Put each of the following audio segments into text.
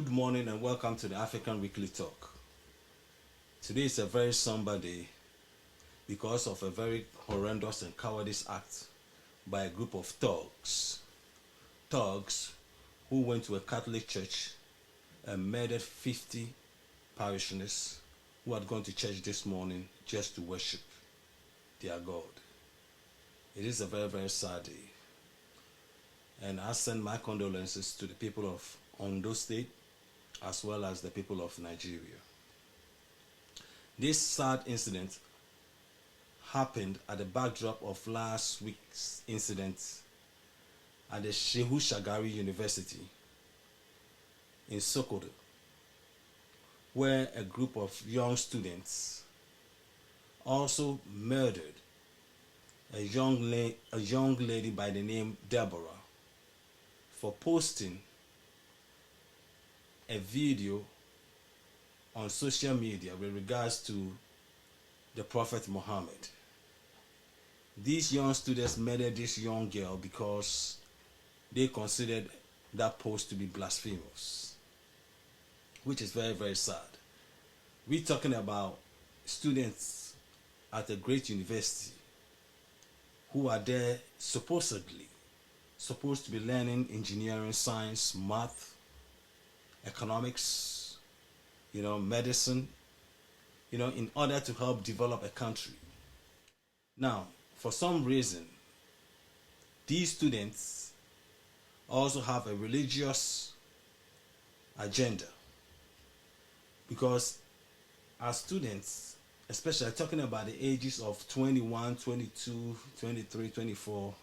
Good morning and welcome to the African Weekly Talk. Today is a very somber day because of a very horrendous and cowardice act by a group of thugs who went to a Catholic church and murdered 50 parishioners who had gone to church this morning just to worship their God. It is a very, very sad day. And I send my condolences to the people of Ondo State as well as the people of Nigeria. This sad incident happened at the backdrop of last week's incident at the Shehu Shagari University in Sokoto, where a group of young students also murdered a young lady by the name Deborah for posting a video on social media with regards to the Prophet Muhammad. These young students murdered this young girl because they considered that post to be blasphemous, which is very, very sad. We're talking about students at a great university who are there supposed to be learning engineering, science, math, economics, medicine, in order to help develop a country. Now, for some reason, these students also have a religious agenda, because as students, especially talking about the ages of 21, 22, 23, 24,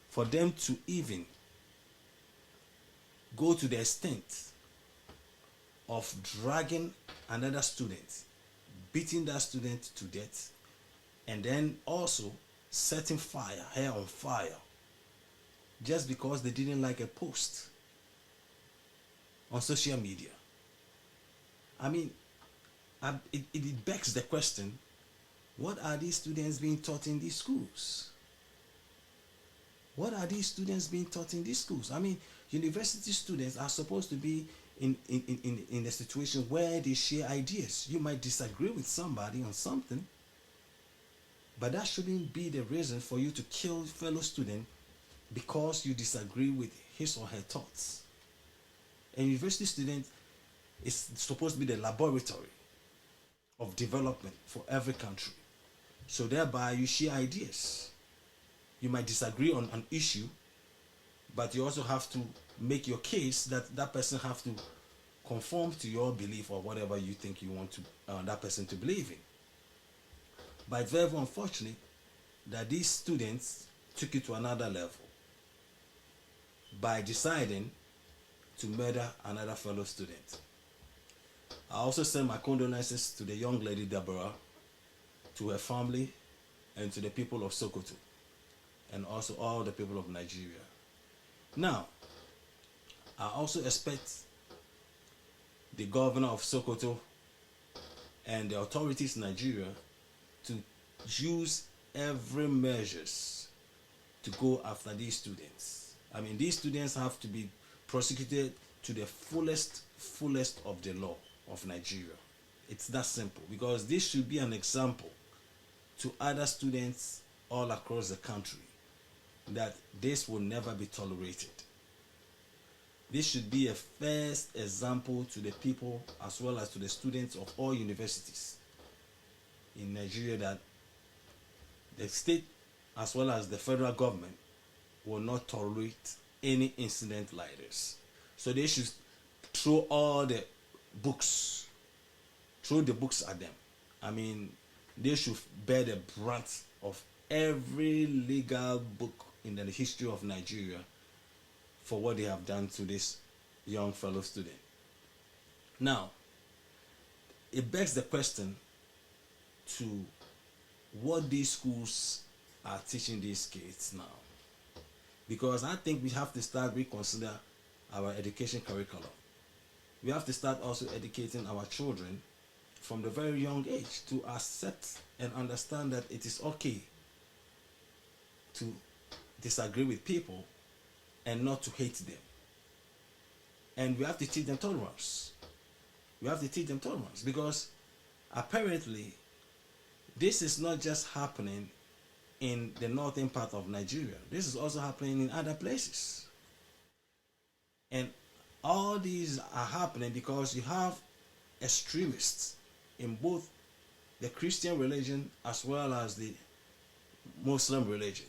for them to even go to the extent of dragging another student, beating that student to death, and then also setting hair on fire, just because they didn't like a post on social media. I mean, it begs the question, what are these students being taught in these schools? What are these students being taught in these schools? I mean, university students are supposed to be in a situation where they share ideas. You might disagree with somebody on something, but that shouldn't be the reason for you to kill fellow student because you disagree with his or her thoughts. A university student is supposed to be the laboratory of development for every country. So thereby you share ideas. You might disagree on an issue, but you also have to make your case that that person have to conform to your belief or whatever you think you want to that person to believe in. But it's very unfortunate that these students took it to another level by deciding to murder another fellow student. I also send my condolences to the young lady Deborah, to her family, and to the people of Sokoto, and also all the people of Nigeria. Now, I also expect the governor of Sokoto and the authorities in Nigeria to use every measures to go after these students. I mean, these students have to be prosecuted to the fullest of the law of Nigeria. It's that simple, because this should be an example to other students all across the country that this will never be tolerated. This should be a first example to the people as well as to the students of all universities in Nigeria, that the state as well as the federal government will not tolerate any incident like this. So they should throw the books at them. I mean, they should bear the brunt of every legal book in the history of Nigeria for what they have done to this young fellow student. Now, it begs the question to what these schools are teaching these kids now. Because I think we have to start reconsider our education curriculum. We have to start also educating our children from the very young age to accept and understand that it is okay to disagree with people and not to hate them. And we have to teach them tolerance. We have to teach them tolerance because apparently this is not just happening in the northern part of Nigeria. This is also happening in other places. And all these are happening because you have extremists in both the Christian religion as well as the Muslim religion,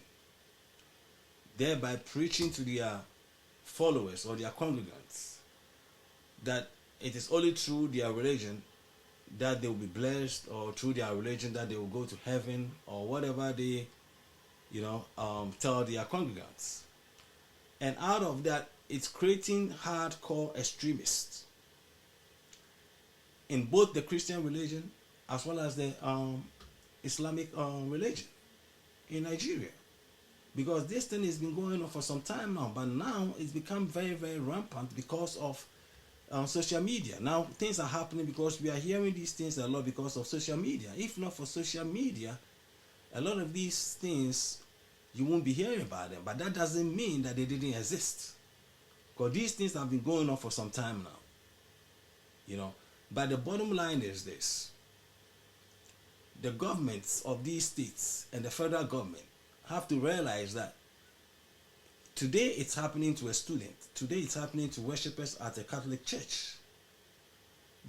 thereby preaching to their followers or their congregants that it is only through their religion that they will be blessed, or through their religion that they will go to heaven, or whatever they tell their congregants. And out of that, it's creating hardcore extremists in both the Christian religion as well as the Islamic religion in Nigeria. Because this thing has been going on for some time now, but now it's become very, very rampant because of social media. Now things are happening because we are hearing these things a lot because of social media. If not for social media, a lot of these things you won't be hearing about them. But that doesn't mean that they didn't exist, because these things have been going on for some time now. But the bottom line is this: the governments of these states and the federal government have to realize that today it's happening to a student, today it's happening to worshippers at a Catholic church.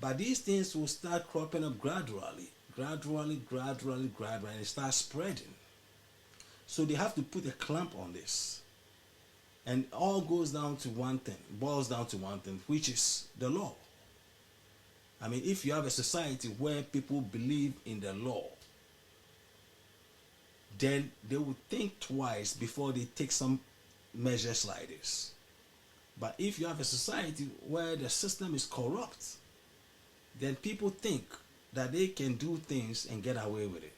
But these things will start cropping up gradually, and it starts spreading. So they have to put a clamp on this. And it all goes down to one thing, boils down to one thing, which is the law. I mean, if you have a society where people believe in the law, then they would think twice before they take some measures like this. But if you have a society where the system is corrupt, then people think that they can do things and get away with it.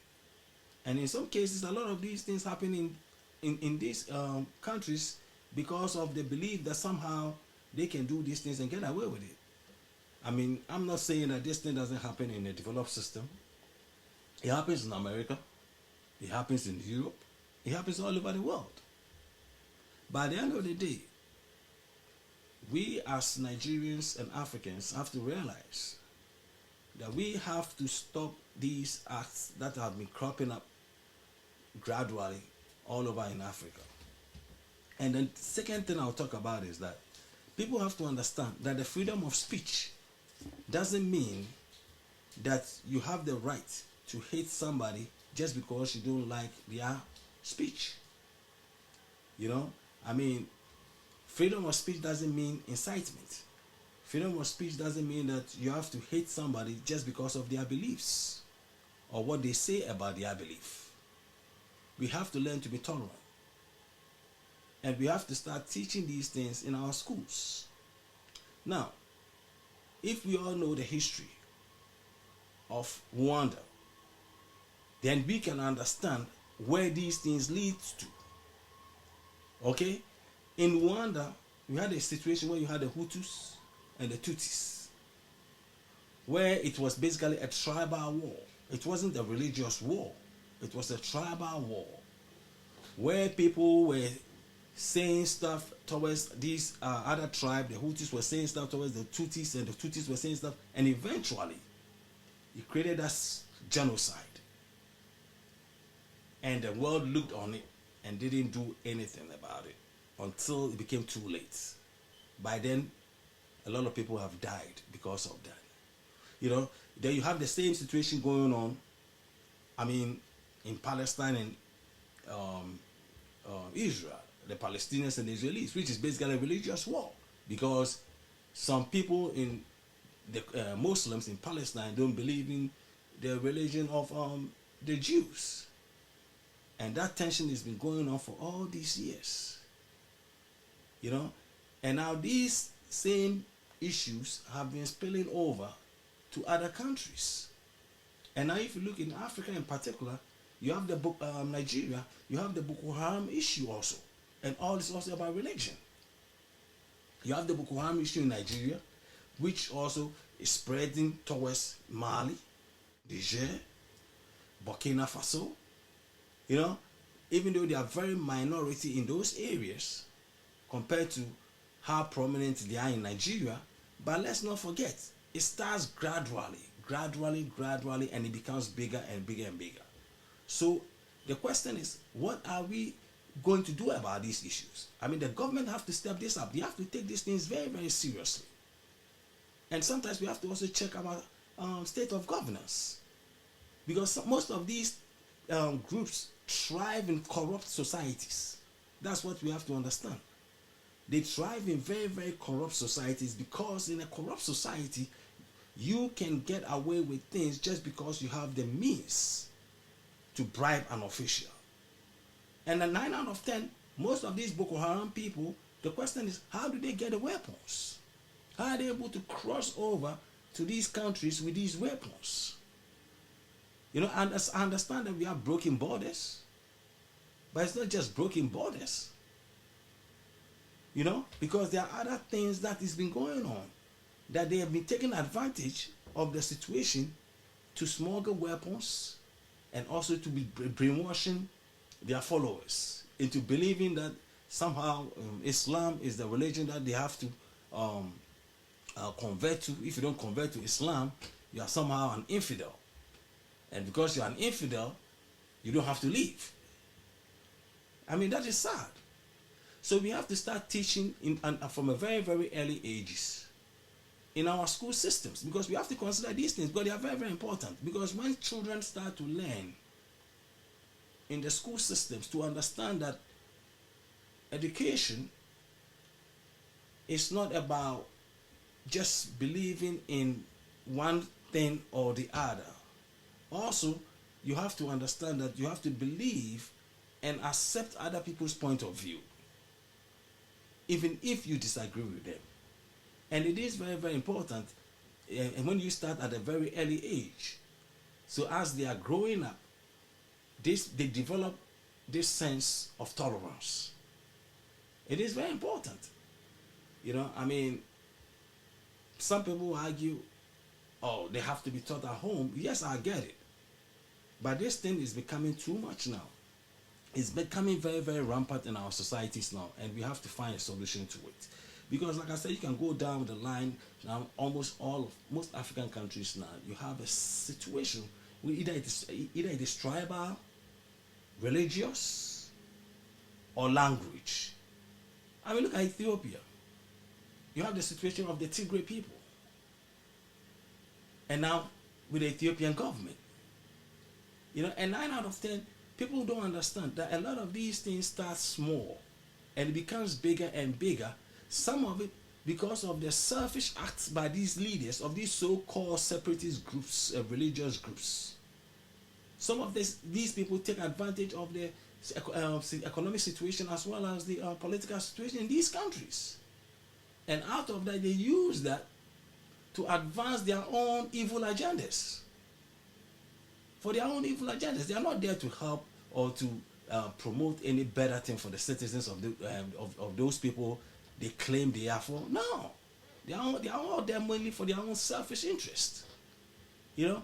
And in some cases, a lot of these things happen in these countries because of the belief that somehow they can do these things and get away with it. I mean, I'm not saying that this thing doesn't happen in a developed system. It happens in America. It happens in Europe. It happens all over the world. By the end of the day, we as Nigerians and Africans have to realize that we have to stop these acts that have been cropping up gradually all over in Africa. And then the second thing I'll talk about is that people have to understand that the freedom of speech doesn't mean that you have the right to hate somebody just because you don't like their speech. I mean, freedom of speech doesn't mean incitement. Freedom of speech doesn't mean that you have to hate somebody just because of their beliefs or what they say about their belief. We have to learn to be tolerant. And we have to start teaching these things in our schools. Now, if we all know the history of Rwanda, then we can understand where these things lead to. Okay? In Rwanda, we had a situation where you had the Hutus and the Tutsis, where it was basically a tribal war. It wasn't a religious war. It was a tribal war, where people were saying stuff towards these other tribe. The Hutus were saying stuff towards the Tutsis, and the Tutsis were saying stuff, and eventually it created us genocide. And the world looked on it and didn't do anything about it until it became too late. By then, a lot of people have died because of that. Then you have the same situation going on, I mean, in Palestine and Israel, the Palestinians and the Israelis, which is basically a religious war, because some people in the Muslims in Palestine don't believe in the religion of the Jews. And that tension has been going on for all these years. And now these same issues have been spilling over to other countries. And now if you look in Africa in particular, you have the Nigeria, you have the Boko Haram issue also. And all is also about religion. You have the Boko Haram issue in Nigeria, which also is spreading towards Mali, Niger, Burkina Faso. Even though they are very minority in those areas compared to how prominent they are in Nigeria, but let's not forget, it starts gradually, and it becomes bigger and bigger and bigger. So the question is, what are we going to do about these issues? I mean, the government have to step this up. They have to take these things very, very seriously. And sometimes we have to also check our state of governance, because most of these groups thrive in corrupt societies. That's what we have to understand. They thrive in very, very corrupt societies, because in a corrupt society, you can get away with things just because you have the means to bribe an official. And a 9 out of 10, most of these Boko Haram people, the question is, how do they get the weapons? How are they able to cross over to these countries with these weapons? You know, and I understand that we have broken borders, but it's not just broken borders. You know, because there are other things that has been going on, that they have been taking advantage of the situation to smuggle weapons, and also to be brainwashing their followers into believing that somehow Islam is the religion that they have to convert to. If you don't convert to Islam, you are somehow an infidel. And because you're an infidel, you don't have to leave. I mean, that is sad. So we have to start teaching from a very, very early ages in our school systems, because we have to consider these things, but they are very, very important. Because when children start to learn in the school systems to understand that education is not about just believing in one thing or the other. Also, you have to understand that you have to believe and accept other people's point of view, even if you disagree with them. And it is very, very important, and when you start at a very early age. So as they are growing up, they develop this sense of tolerance. It is very important. You know, I mean, some people argue, oh, they have to be taught at home. Yes, I get it. But this thing is becoming too much now. It's becoming very, very rampant in our societies now, and we have to find a solution to it. Because, like I said, you can go down the line now. Most African countries now, you have a situation where either it is tribal, religious, or language. I mean, look at Ethiopia. You have the situation of the Tigray people, and now with the Ethiopian government. You know, and 9 out of 10 people don't understand that a lot of these things start small and it becomes bigger and bigger. Some of it because of the selfish acts by these leaders of these so-called separatist groups, religious groups. Some of these people take advantage of the economic situation as well as the political situation in these countries. And out of that, they use that to advance their own evil agendas. For their own evil agendas. They are not there to help or to promote any better thing for the citizens of those people they claim they are for. No. They are all there mainly for their own selfish interest. You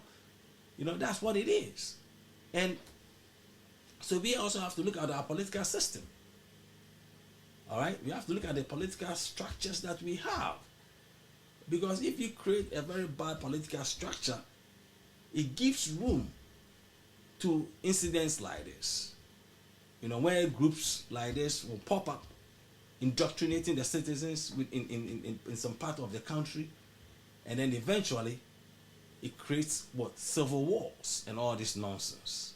know, that's what it is. And so we also have to look at our political system. All right? We have to look at the political structures that we have. Because if you create a very bad political structure, it gives room to incidents like this. You know, where groups like this will pop up, indoctrinating the citizens in some part of the country, and then eventually it creates civil wars and all this nonsense.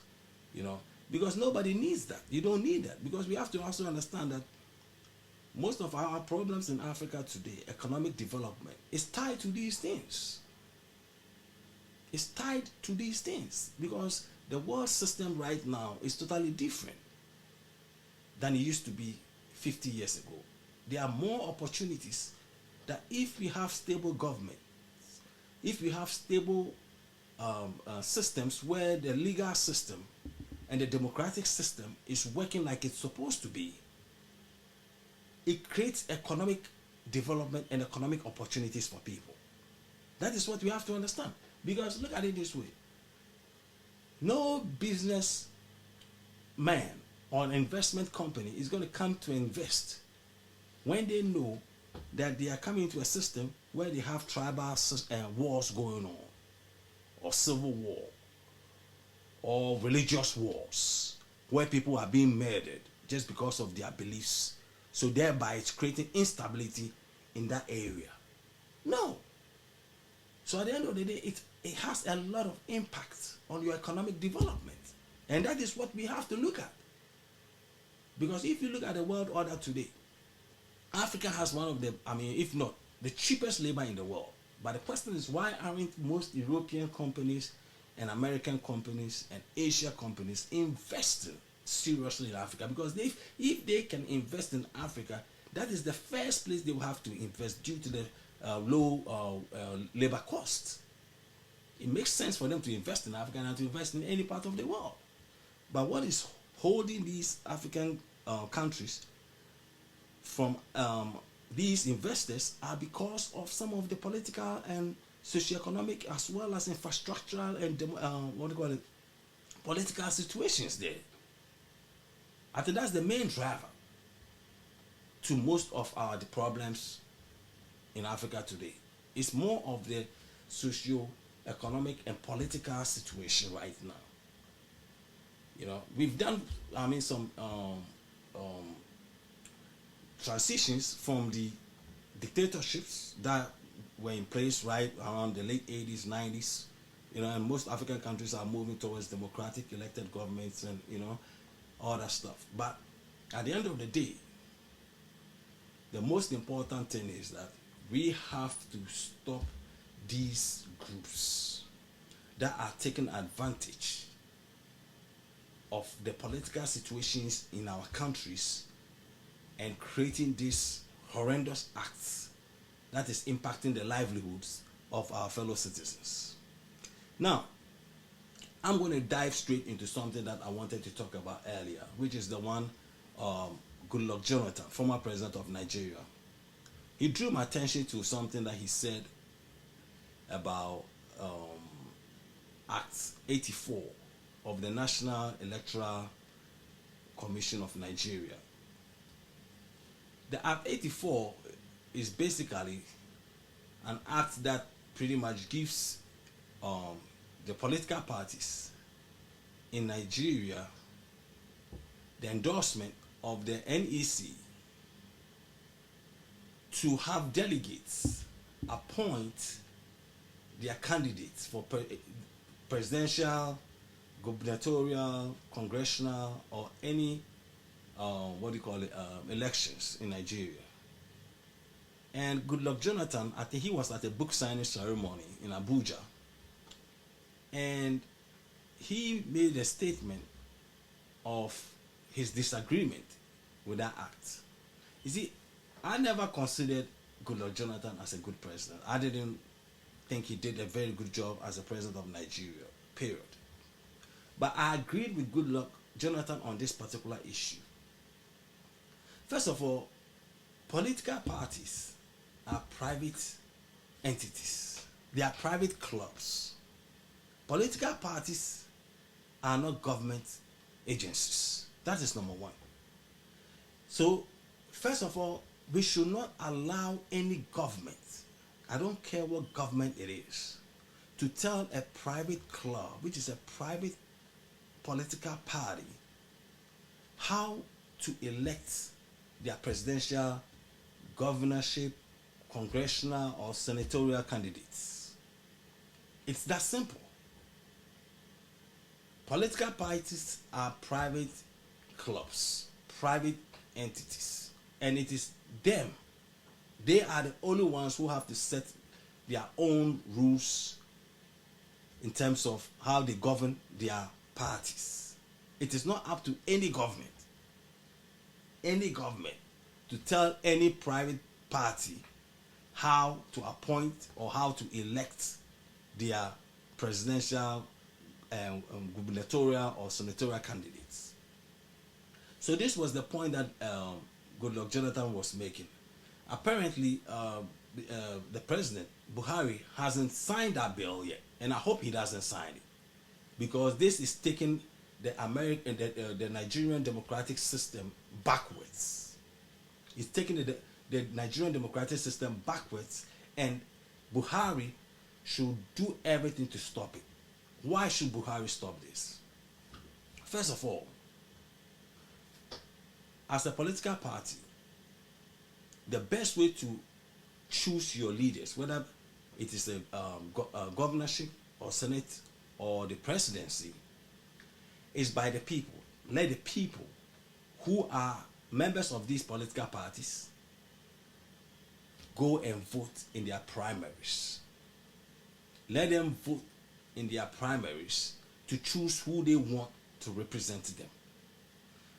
You know, because nobody needs that. You don't need that, because we have to also understand that most of our problems in Africa today, economic development, is tied to these things. It's tied to these things because the world system right now is totally different than it used to be 50 years ago. There are more opportunities that if we have stable government, if we have stable systems where the legal system and the democratic system is working like it's supposed to be, it creates economic development and economic opportunities for people. That is what we have to understand. Because look at it this way. No business man or an investment company is going to come to invest when they know that they are coming into a system where they have tribal wars going on, or civil war, or religious wars, where people are being murdered just because of their beliefs. So thereby it's creating instability in that area. No. So at the end of the day, it has a lot of impact on your economic development. And that is what we have to look at. Because if you look at the world order today, Africa has one of the, if not the cheapest labor in the world. But the question is, why aren't most European companies and American companies and Asia companies investing seriously in Africa? Because if they can invest in Africa, that is the first place they will have to invest due to the low labor costs. It makes sense for them to invest in Africa and to invest in any part of the world. But what is holding these African countries from these investors are because of some of the political and socioeconomic as well as infrastructural and political situations there. I think that's the main driver to most of the problems in Africa today. It's more of the socio-economic and political situation right now. You know, we've done, some transitions from the dictatorships that were in place right around the late 80s, 90s. You know, and most African countries are moving towards democratic elected governments and, all that stuff. But at the end of the day, the most important thing is that we have to stop these groups that are taking advantage of the political situations in our countries and creating these horrendous acts that is impacting the livelihoods of our fellow citizens. Now, I'm going to dive straight into something that I wanted to talk about earlier, which is the one Goodluck Jonathan, former president of Nigeria. He drew my attention to something that he said about Act 84 of the National Electoral Commission of Nigeria. The Act 84 is basically an act that pretty much gives the political parties in Nigeria the endorsement of the NEC to have delegates appoint their candidates for presidential, gubernatorial, congressional, or any elections in Nigeria. And Goodluck Jonathan, I think he was at a book signing ceremony in Abuja, and he made a statement of his disagreement with that act. You see, I never considered Goodluck Jonathan as a good president. I didn't think he did a very good job as a president of Nigeria, period. But I agreed with Goodluck Jonathan on this particular issue. First of all, political parties are private entities. They are private clubs. Political parties are not government agencies. That is number one. So, first of all, we should not allow any government, I don't care what government it is, to tell a private club, which is a private political party, how to elect their presidential, governorship, congressional, or senatorial candidates. It's that simple. Political parties are private clubs, private entities, and it is them. They are the only ones who have to set their own rules in terms of how they govern their parties. It is not up to any government to tell any private party how to appoint or how to elect their presidential, gubernatorial, or senatorial candidates. So this was the point that Goodluck Jonathan was making. Apparently, the president, Buhari, hasn't signed that bill yet, and I hope he doesn't sign it, because this is taking the Nigerian democratic system backwards. It's taking the Nigerian democratic system backwards, and Buhari should do everything to stop it. Why should Buhari stop this? First of all, as a political party, the best way to choose your leaders, whether it is a governorship or senate or the presidency, is by the people. Let the people who are members of these political parties go and vote in their primaries. Let them vote in their primaries to choose who they want to represent them.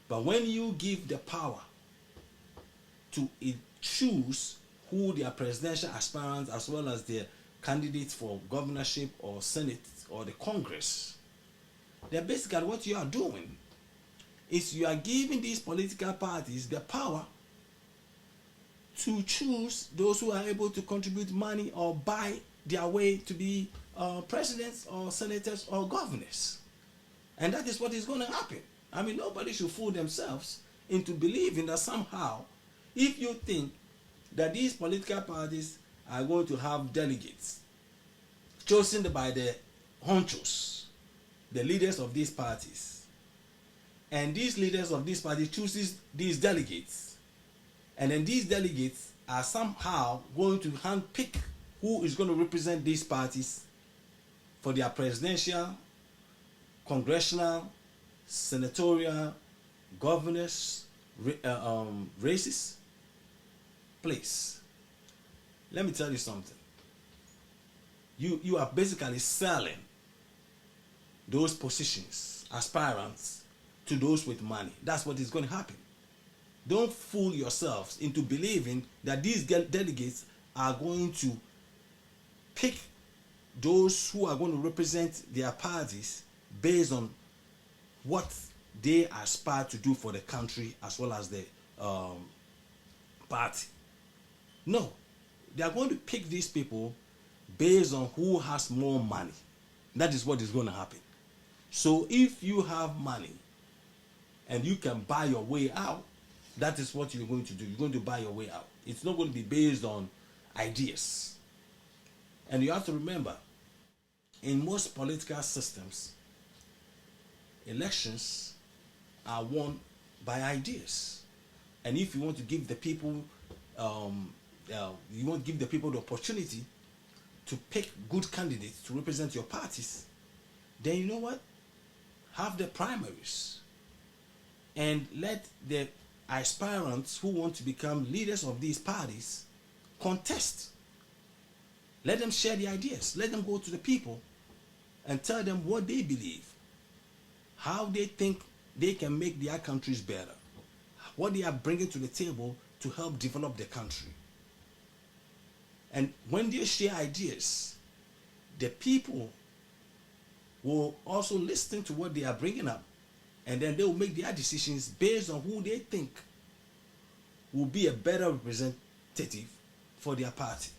But when you give the power to choose who their presidential aspirants as well as their candidates for governorship or senate or the Congress, then basically what you are doing is you are giving these political parties the power to choose those who are able to contribute money or buy their way to be presidents or senators or governors. And that is what is going to happen. I mean, nobody should fool themselves into believing that somehow, if you think that these political parties are going to have delegates chosen by the honchos, the leaders of these parties, and these leaders of these parties chooses these delegates, and then these delegates are somehow going to handpick who is going to represent these parties for their presidential, congressional, senatorial, governors races. Please, let me tell you something. You are basically selling those positions, aspirants, to those with money. That's what is going to happen. Don't fool yourselves into believing that these delegates are going to pick those who are going to represent their parties based on what they aspire to do for the country as well as the party. No, they are going to pick these people based on who has more money. That is what is going to happen. So if you have money and you can buy your way out, that is what you're going to do. You're going to buy your way out. It's not going to be based on ideas. And you have to remember, in most political systems, elections are won by ideas. And if you want to give the people, you want to give the people the opportunity to pick good candidates to represent your parties, then you know what? Have the primaries and let the aspirants who want to become leaders of these parties contest. Let them share the ideas. Let them go to the people and tell them what they believe, how they think they can make their countries better, what they are bringing to the table to help develop the country. And when they share ideas, the people will also listen to what they are bringing up, and then they will make their decisions based on who they think will be a better representative for their party.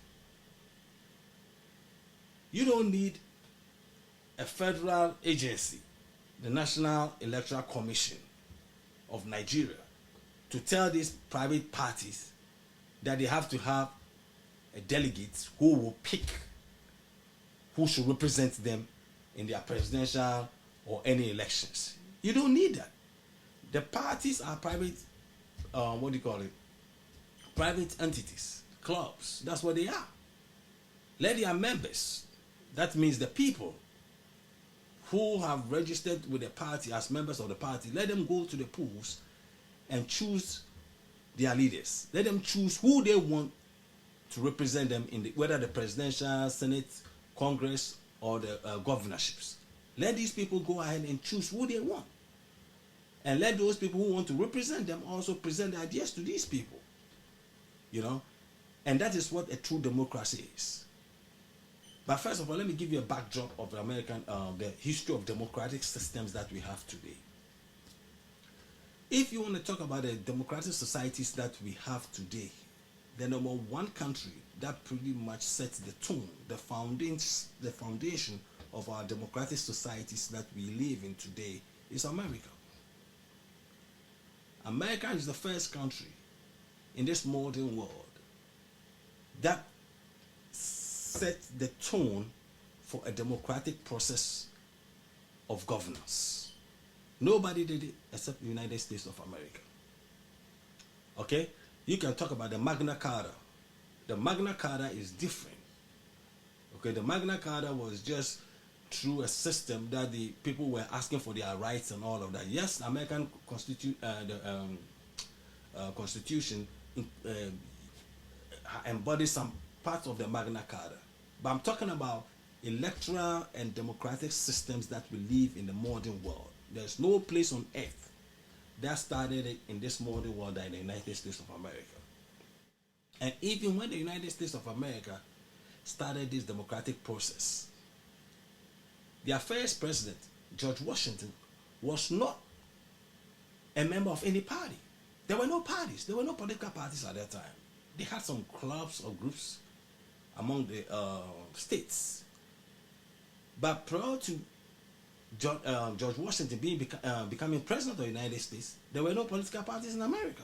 You don't need a federal agency, the National Electoral Commission of Nigeria, to tell these private parties that they have to have a delegate who will pick who should represent them in their presidential or any elections. You don't need that. The parties are private, private entities, clubs. That's what they are. Let their members, that means the people who have registered with the party as members of the party, let them go to the polls and choose their leaders. Let them choose who they want to represent them in whether the presidential, senate, congress, or the governorships. Let these people go ahead and choose who they want. And let those people who want to represent them also present the ideas to these people. You know? And that is what a true democracy is. But first of all, let me give you a backdrop of the history of democratic systems that we have today. If you want to talk about the democratic societies that we have today, the number one country that pretty much sets the tone, the foundation of our democratic societies that we live in today is America. America is the first country in this modern world that set the tone for a democratic process of governance. Nobody did it except the United States of America. Okay? You can talk about the Magna Carta. The Magna Carta is different. Okay, the Magna Carta was just through a system that the people were asking for their rights and all of that. Yes, American Constitution embodies some parts of the Magna Carta, but I'm talking about electoral and democratic systems that we live in the modern world. There's no place on earth that started it in this modern world than the United States of America. And even when the United States of America started this democratic process, their first president, George Washington, was not a member of any party. There were no parties. There were no political parties at that time. They had some clubs or groups among the states. But prior to George Washington becoming president of the United States, there were no political parties in America.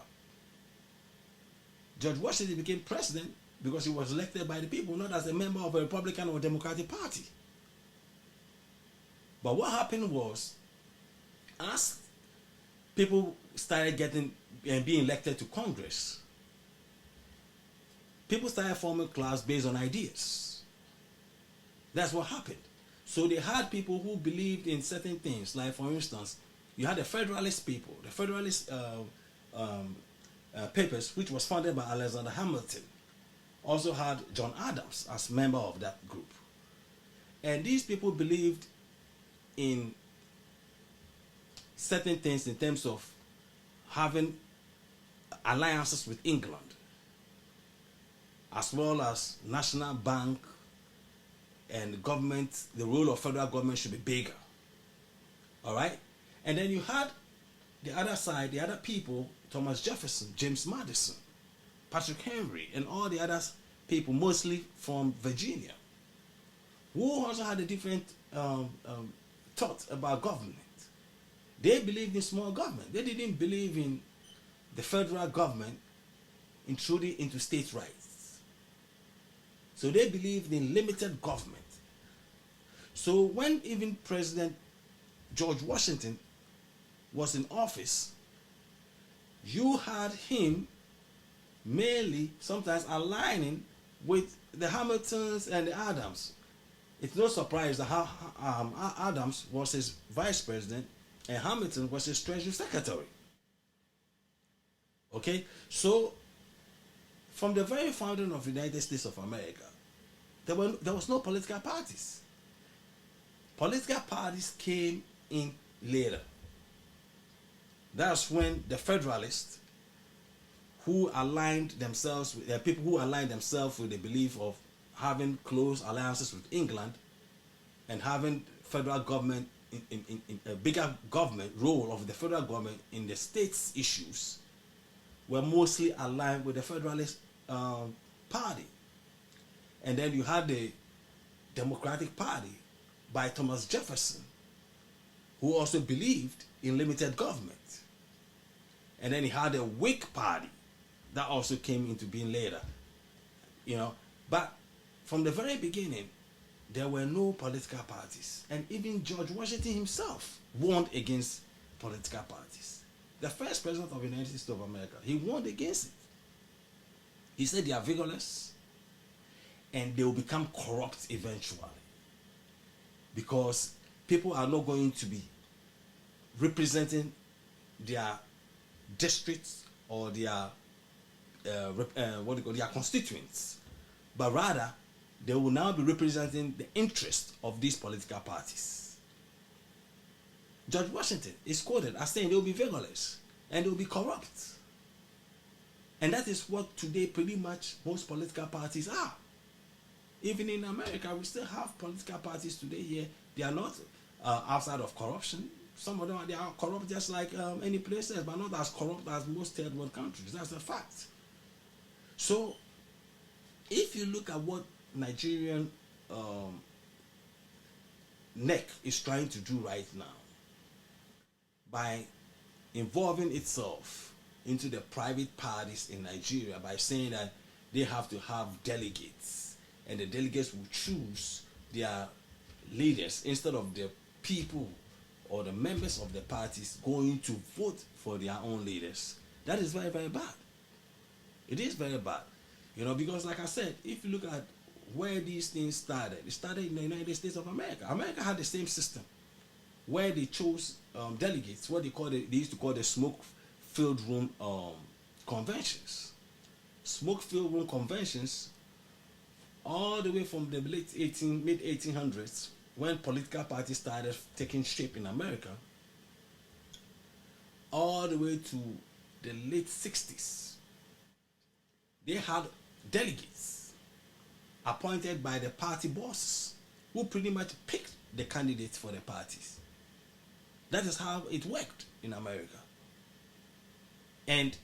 George Washington became president because he was elected by the people, not as a member of a Republican or Democratic Party. But what happened was, as people started getting and being elected to Congress, people started forming clubs based on ideas. That's what happened. So they had people who believed in certain things. Like, for instance, you had the Federalist people, the Federalist Papers, which was founded by Alexander Hamilton, also had John Adams as member of that group. And these people believed in certain things in terms of having alliances with England, as well as National Bank and government. The role of federal government should be bigger. All right? And then you had the other side, the other people, Thomas Jefferson, James Madison, Patrick Henry, and all the other people, mostly from Virginia, who also had a different thought about government. They believed in small government. They didn't believe in the federal government intruding into state rights. So they believed in limited government. So when even President George Washington was in office, you had him mainly sometimes aligning with the Hamiltons and the Adams. It's no surprise that Adams was his vice president and Hamilton was his treasury secretary. Okay, so from the very founding of the United States of America, there was no political parties. Political parties came in later. That's when the Federalists, who aligned themselves with the people who aligned themselves with the belief of having close alliances with England and having federal government in a bigger government role of the federal government in the states' issues, were mostly aligned with the Federalist Party. And then you had the Democratic Party by Thomas Jefferson, who also believed in limited government. And then he had a Whig Party that also came into being later. But from the very beginning, there were no political parties. And even George Washington himself warned against political parties. The first president of the United States of America, he warned against it. He said they are vigorous and they will become corrupt eventually, because people are not going to be representing their districts or their their constituents, but rather they will now be representing the interest of these political parties. George Washington is quoted as saying they will be vigorous and they will be corrupt. And that is what today pretty much most political parties are. Even in America, we still have political parties today here. They are not outside of corruption. Some of them they are corrupt just like any place else, but not as corrupt as most third world countries. That's a fact. So, if you look at what Nigerian NEC is trying to do right now, by involving itself into the private parties in Nigeria by saying that they have to have delegates, and the delegates will choose their leaders instead of the people or the members of the parties going to vote for their own leaders. That is very, very bad. It is very bad. Because like I said, if you look at where these things started, it started in the United States of America. America had the same system where they chose delegates, what they used to call the smoke-filled room conventions. Smoke-filled room conventions, all the way from the mid 1800s, when political parties started taking shape in America, all the way to the late 60s. They had delegates appointed by the party bosses who pretty much picked the candidates for the parties. That is how it worked in America. And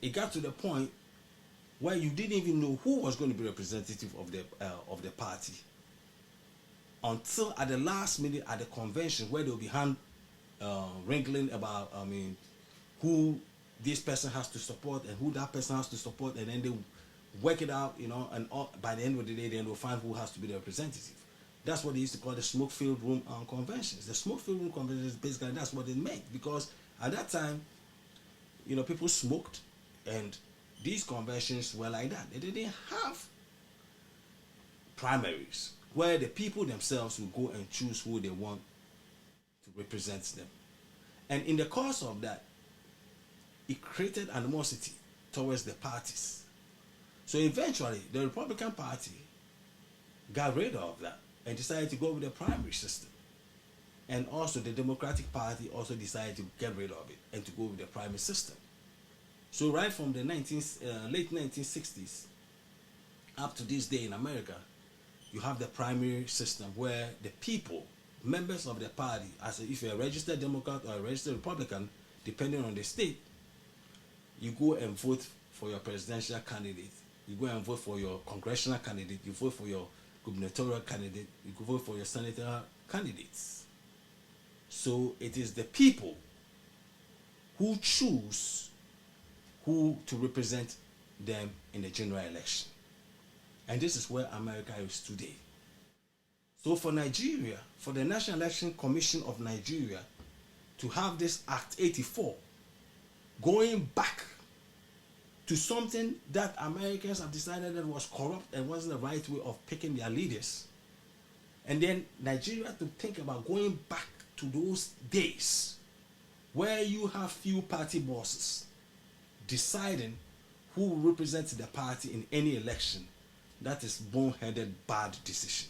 it got to the point where you didn't even know who was going to be representative of the party until at the last minute at the convention, where they'll be wrangling about who this person has to support and who that person has to support, and then they work it out, and by the end of the day, then they'll find who has to be the representative. That's what they used to call the smoke-filled room conventions. The smoke-filled room conventions, basically, that's what it meant, because at that time, people smoked, and these conventions were like that. They didn't have primaries where the people themselves will go and choose who they want to represent them. And in the course of that, it created animosity towards the parties. So eventually, the Republican Party got rid of that and decided to go with the primary system. And also the Democratic Party also decided to get rid of it and to go with the primary system. So right from the late 1960s up to this day in America, you have the primary system where the people, members of the party, if you're a registered Democrat or a registered Republican, depending on the state, you go and vote for your presidential candidate. You go and vote for your congressional candidate. You vote for your gubernatorial candidate. You go vote for your senator candidates. So it is the people who choose who to represent them in the general election. And this is where America is today. So for Nigeria, for the National Election Commission of Nigeria to have this Act 84, going back to something that Americans have decided that was corrupt and wasn't the right way of picking their leaders, and then Nigeria to think about going back to those days where you have few party bosses deciding who represents the party in any election, that is boneheaded bad decision.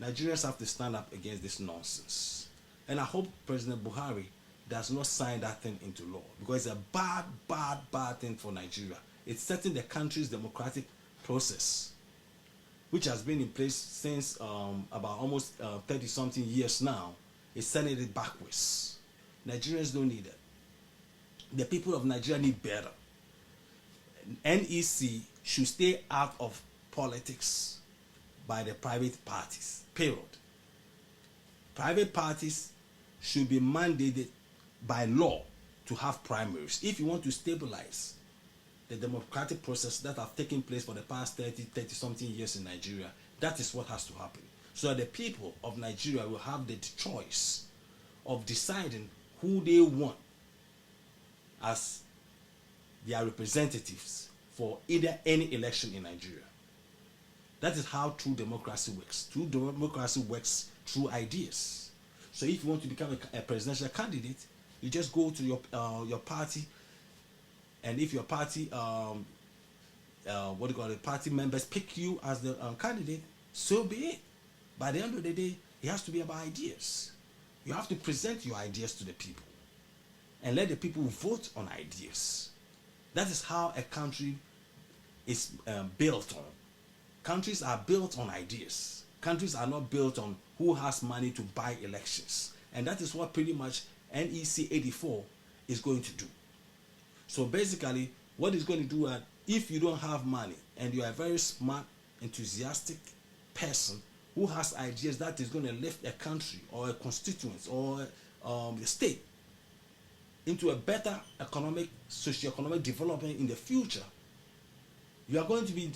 Nigerians have to stand up against this nonsense. And I hope President Buhari does not sign that thing into law, because it's a bad, bad, bad thing for Nigeria. It's setting the country's democratic process, which has been in place since about almost 30-something years now. It's sending it backwards. Nigerians don't need it. The people of Nigeria need better. NEC should stay out of politics by the private parties, period. Private parties should be mandated by law to have primaries if you want to stabilize the democratic process that have taken place for the past 30-something years in Nigeria. That is what has to happen, so that the people of Nigeria will have the choice of deciding who they want as their representatives for either any election in Nigeria. That is how true democracy works. True democracy works through ideas. So if you want to become a presidential candidate, you just go to your party, and if your party party members pick you as the candidate, so be it. By the end of the day, it has to be about ideas. You have to present your ideas to the people and let the people vote on ideas. That is how a country is built on. Countries are built on ideas. Countries are not built on who has money to buy elections. And that is what pretty much NEC 84 is going to do. So basically, what it's going to do, if you don't have money and you are a very smart, enthusiastic person who has ideas that is going to lift a country or a constituent or a state, into a better socio-economic development in the future, you are going to be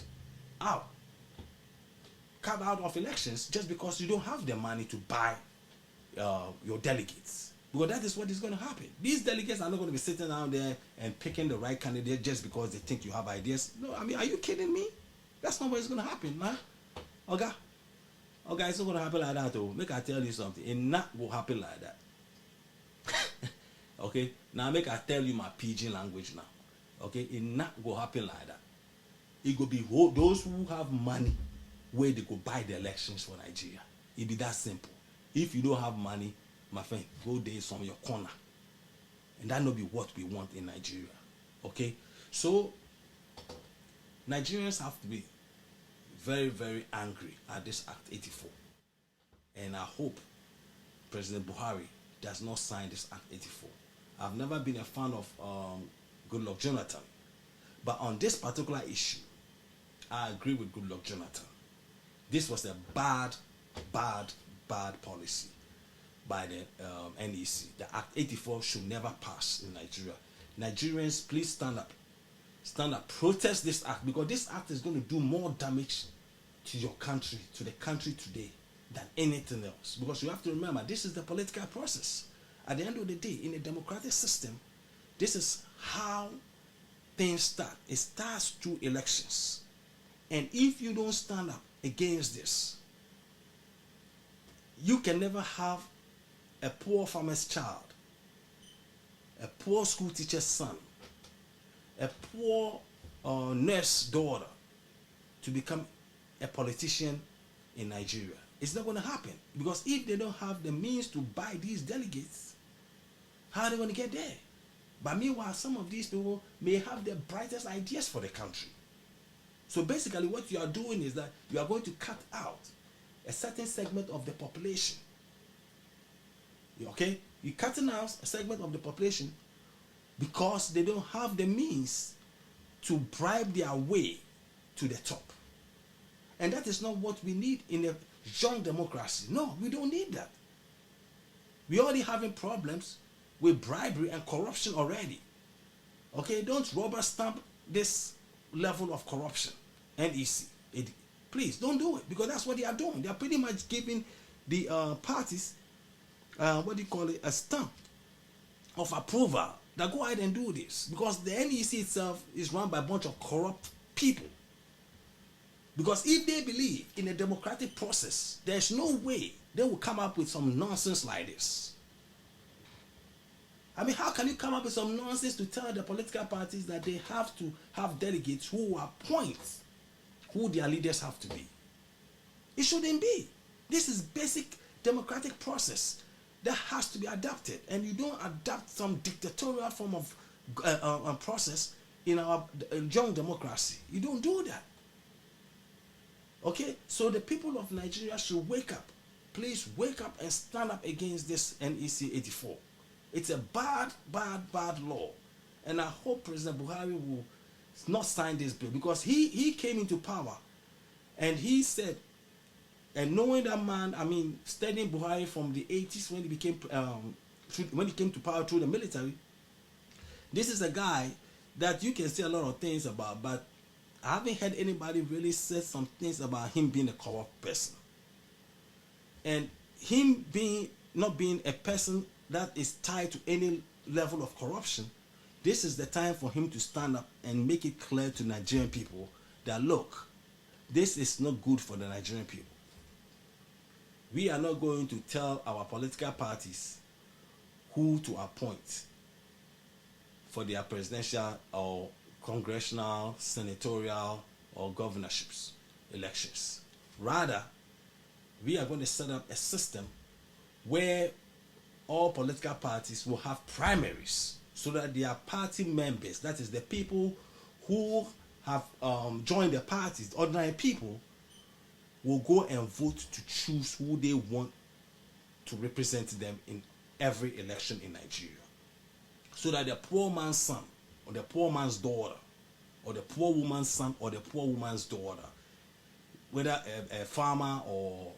cut out of elections just because you don't have the money to buy your delegates. Because that is what is going to happen. These delegates are not going to be sitting down there and picking the right candidate just because they think you have ideas. No, I mean, are you kidding me? That's not what's going to happen, man. Okay, it's not going to happen like that, though. Make I tell you something. It not will happen like that. Okay, now make I tell you my pidgin language now. Okay, it not go happen like that. It go be those who have money where they go buy the elections for Nigeria. It be that simple. If you don't have money, my friend, go there from your corner. And that not be what we want in Nigeria. Okay? So, Nigerians have to be very, very angry at this Act 84. And I hope President Buhari does not sign this Act 84. I've never been a fan of Goodluck Jonathan. But on this particular issue, I agree with Goodluck Jonathan. This was a bad policy by the NEC. The Act 84 should never pass in Nigeria. Nigerians, please stand up. Stand up. Protest this act, because this act is going to do more damage to your country, to the country today, than anything else. Because you have to remember, this is the political process. At the end of the day, in a democratic system, this is how things start. It starts through elections. And if you don't stand up against this, you can never have a poor farmer's child, a poor school teacher's son, a poor nurse daughter to become a politician in Nigeria. It's not going to happen, because if they don't have the means to buy these delegates, how are they going to get there? But meanwhile, some of these people may have the brightest ideas for the country. So basically what you are doing is that you are going to cut out a certain segment of the population. Okay? You're cutting out a segment of the population because they don't have the means to bribe their way to the top. And that is not what we need in a young democracy. No, we don't need that. We're already having problems with bribery and corruption already. Okay? Don't rubber stamp this level of corruption. NEC. Please don't do it, because that's what they are doing. They are pretty much giving the parties a stamp of approval that go ahead and do this, because the NEC itself is run by a bunch of corrupt people. Because if they believe in a democratic process, there's no way they will come up with some nonsense like this. I mean, how can you come up with some nonsense to tell the political parties that they have to have delegates who appoint who their leaders have to be? It shouldn't be. This is basic democratic process that has to be adapted, and you don't adapt some dictatorial form of process in our young democracy. You don't do that. Okay, so the people of Nigeria should wake up. Please wake up and stand up against this NEC 84. It's a bad law, and I hope President Buhari will not sign this bill, because he came into power and he said, and knowing that man, I mean, studying Buhari from the 80s when he came to power through the military, this is a guy that you can say a lot of things about, but I haven't heard anybody really say some things about him being a corrupt person. And him not being a person that is tied to any level of corruption, this is the time for him to stand up and make it clear to Nigerian people that, look, this is not good for the Nigerian people. We are not going to tell our political parties who to appoint for their presidential or congressional, senatorial, or governorships elections. Rather, we are going to set up a system where all political parties will have primaries, so that their party members, that is the people who have joined the parties, ordinary people, will go and vote to choose who they want to represent them in every election in Nigeria. So that the poor man's son, or the poor man's daughter, or the poor woman's son, or the poor woman's daughter, whether a farmer or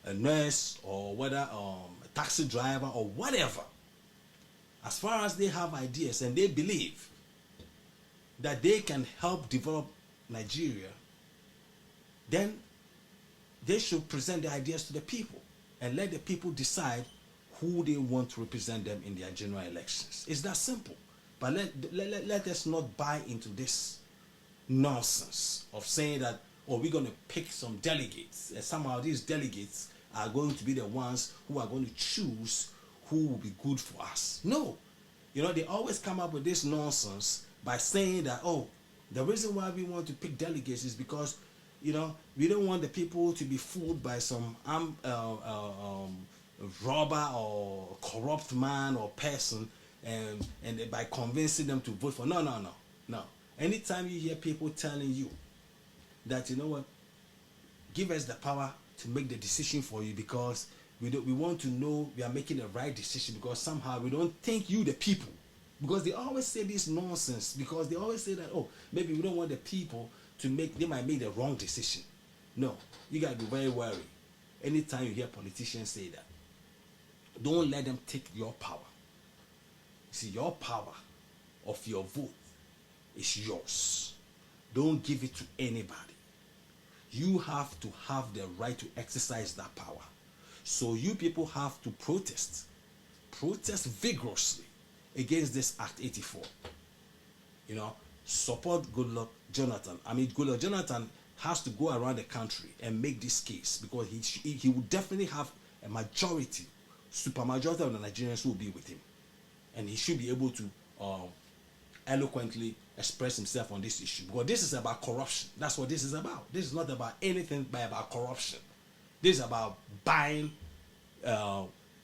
a nurse, or whether a taxi driver or whatever, as far as they have ideas and they believe that they can help develop Nigeria, then they should present the ideas to the people and let the people decide who they want to represent them in their general elections. It's that simple. But let us not buy into this nonsense of saying that, oh, we're going to pick some delegates, and somehow these delegates are going to be the ones who are going to choose who will be good for us. No. They always come up with this nonsense by saying that, oh, the reason why we want to pick delegates is because, we don't want the people to be fooled by some robber or corrupt man or person, and by convincing them to vote for. No. Anytime you hear people telling you that, you know what, give us the power to make the decision for you because we want to know we are making the right decision, because somehow we don't think you the people. Because they always say this nonsense, because they always say that, oh, maybe we don't want the people to they might make the wrong decision. No, you got to be very wary anytime you hear politicians say that. Don't let them take your power. See, your power of your vote is yours. Don't give it to anybody. You have to have the right to exercise that power. So you people have to protest vigorously against this Act 84. Support Goodluck Jonathan. Goodluck Jonathan has to go around the country and make this case, because he will definitely have a majority, supermajority of the Nigerians who will be with him, and he should be able to eloquently express himself on this issue, because this is about corruption. That's what this is about. This is not about anything but about corruption. This is about buying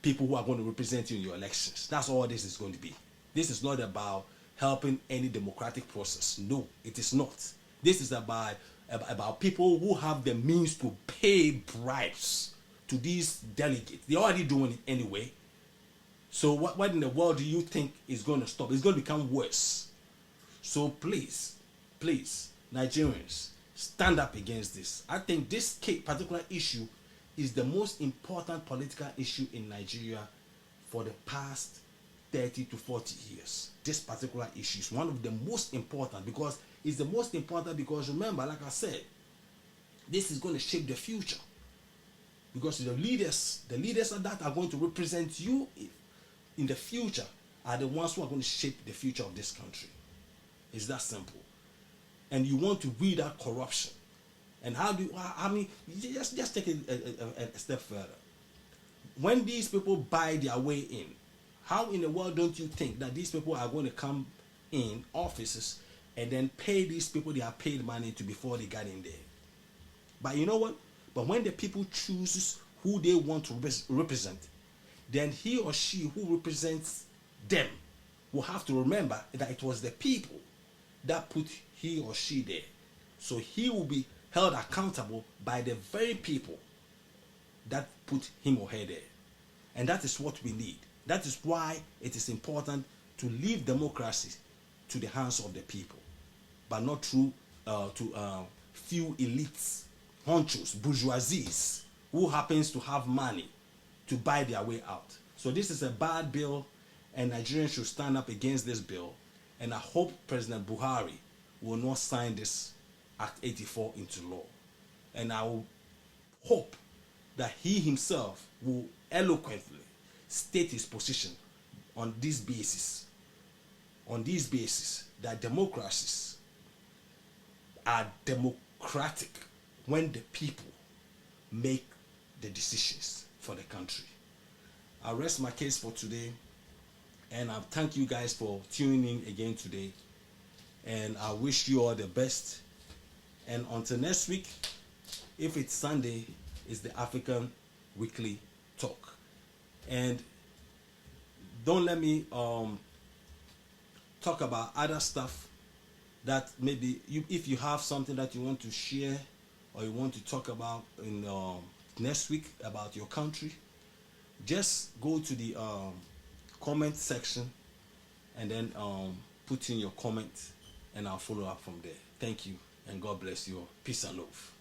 people who are going to represent you in your elections. That's all this is going to be. This is not about helping any democratic process. No, it is not. This is about people who have the means to pay bribes to these delegates. They're already doing it anyway. So what in the world do you think is going to stop? It's going to become worse. So please, Nigerians, stand up against this. I think this particular issue is the most important political issue in Nigeria for the past 30 to 40 years. This particular issue is one of the most important, because it's the most important because, remember, like I said, this is going to shape the future. Because the leaders that are going to represent you in the future are the ones who are going to shape the future of this country. It's that simple. And you want to weed out corruption. And just take a step further. When these people buy their way in, how in the world don't you think that these people are going to come in offices and then pay these people they have paid money to before they got in there? But you know what? But when the people chooses who they want to represent, then he or she who represents them will have to remember that it was the people that put he or she there. So he will be held accountable by the very people that put him or her there. And that is what we need. That is why it is important to leave democracy to the hands of the people, but not through few elites, honchos, bourgeoisies, who happens to have money to buy their way out. So this is a bad bill, and Nigerians should stand up against this bill. And I hope President Buhari will not sign this Act 84 into law. And I will hope that he himself will eloquently state his position on this basis. That democracies are democratic when the people make the decisions for the country. I'll rest my case for today, and I thank you guys for tuning in again today, and I wish you all the best. And until next week, if it's Sunday, it's the African Weekly Talk. And don't let me talk about other stuff that maybe if you have something that you want to share or you want to talk about in next week about your country, just go to the comment section and then put in your comment, and I'll follow up from there. Thank you, and God bless you all. Peace and love.